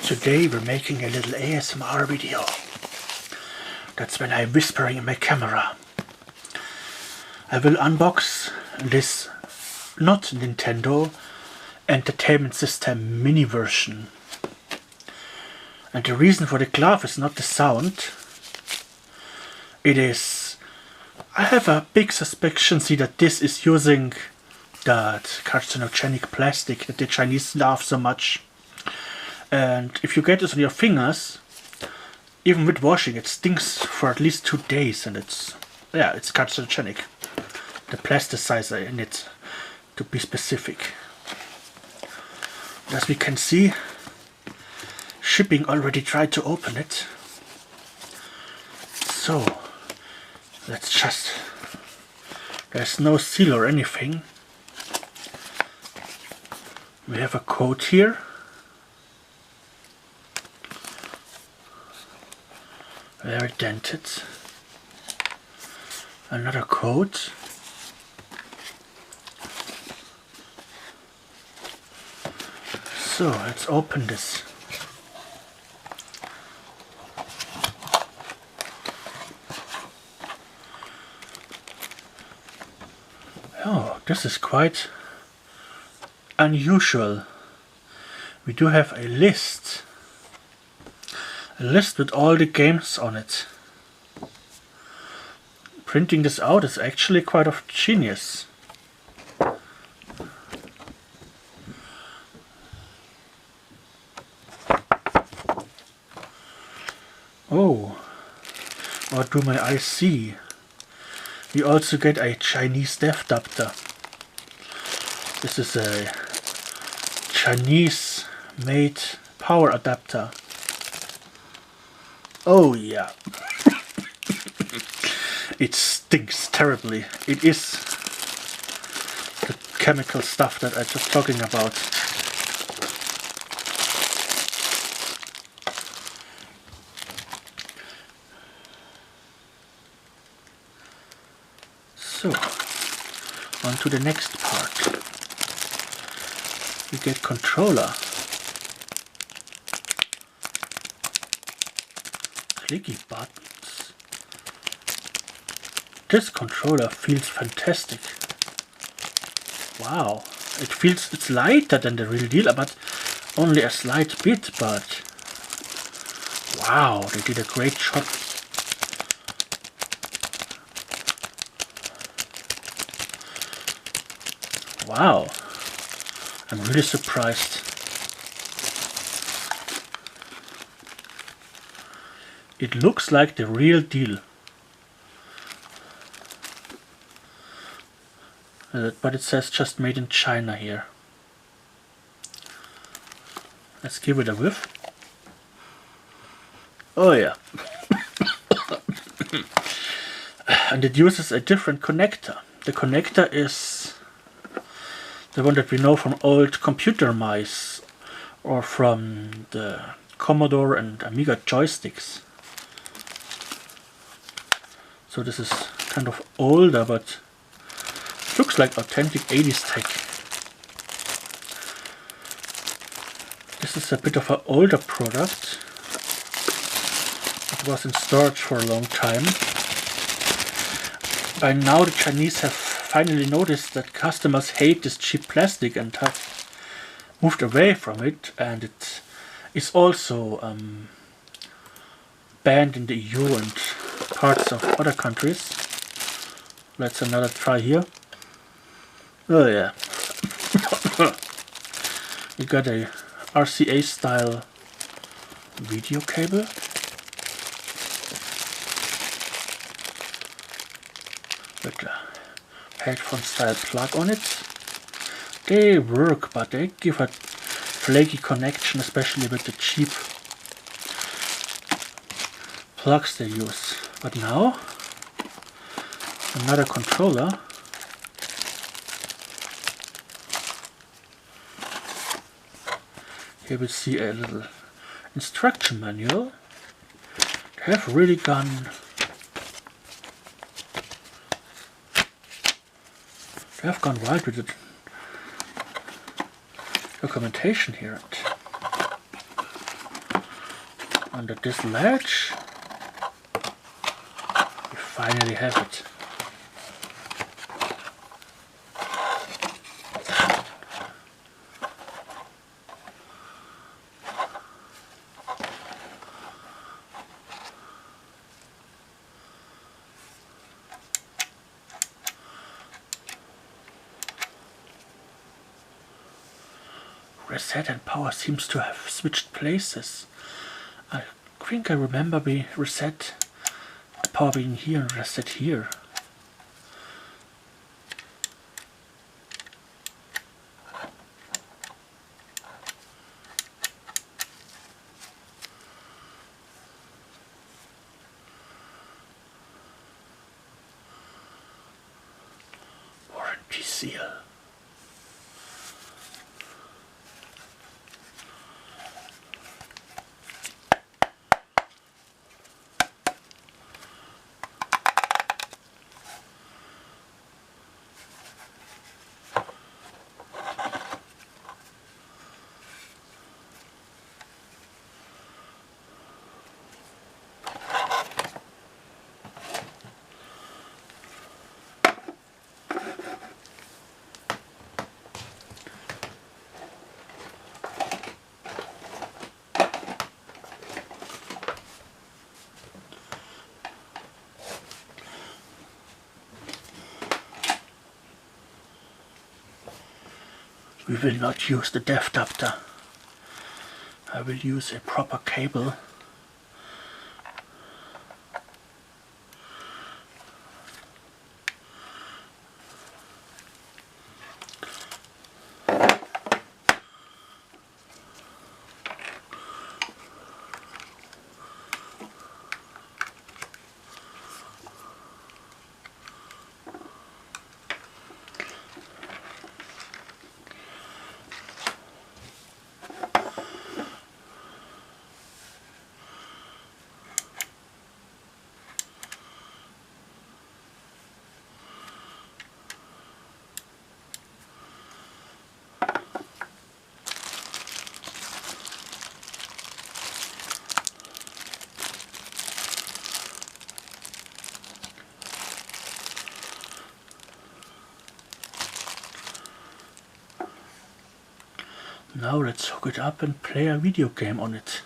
Today we're making a little ASMR video. That's when I'm whispering in my camera. I will unbox this not Nintendo Entertainment System mini version. And the reason for the glove is not the sound. It is... I have a big suspicion that this is using that carcinogenic plastic that the Chinese love so much. And if you get this on your fingers, even with washing, it stinks for at least 2 days, and it's carcinogenic. The plasticizer in it, to be specific. As we can see, shipping already tried to open it. So let's just... There's no seal or anything. We have a code here. Very dented. Another code. So let's open this. Oh, this is quite unusual. We do have a list. A list with all the games on it. Printing this out is actually quite of genius. Oh, what do my eyes see? We also get a Chinese dev adapter. This is a Chinese made power adapter. Oh yeah. It stinks terribly. It is the chemical stuff that I was just talking about. So, on to the next part. We get controller. Clicky buttons. This controller feels fantastic. Wow, it's lighter than the real deal, but only a slight bit, but wow, they did a great job. Wow, I'm really surprised. It looks like the real deal. But it says just made in China here. Let's give it a whiff. Oh yeah. And it uses a different connector. The connector is the one that we know from old computer mice or from the Commodore and Amiga joysticks. So this is kind of older, but looks like authentic 80s tech. This is a bit of an older product. It was in storage for a long time. By now the Chinese have finally noticed that customers hate this cheap plastic and have moved away from it, and it is also banned in the EU and parts of other countries. Let's another try here. Oh yeah. We got a RCA style video cable. With a headphone style plug on it. They work, but they give a flaky connection, especially with the cheap plugs they use. But now, another controller. Here we see a little instruction manual. They have really gone... They have gone wild with the documentation here. under this ledge. We finally have it. Reset and power seems to have switched places. I think I remember we reset the power being here and reset here. Warranty seal. We will not use the dev adapter. I will use a proper cable. Now let's hook it up and play a video game on it.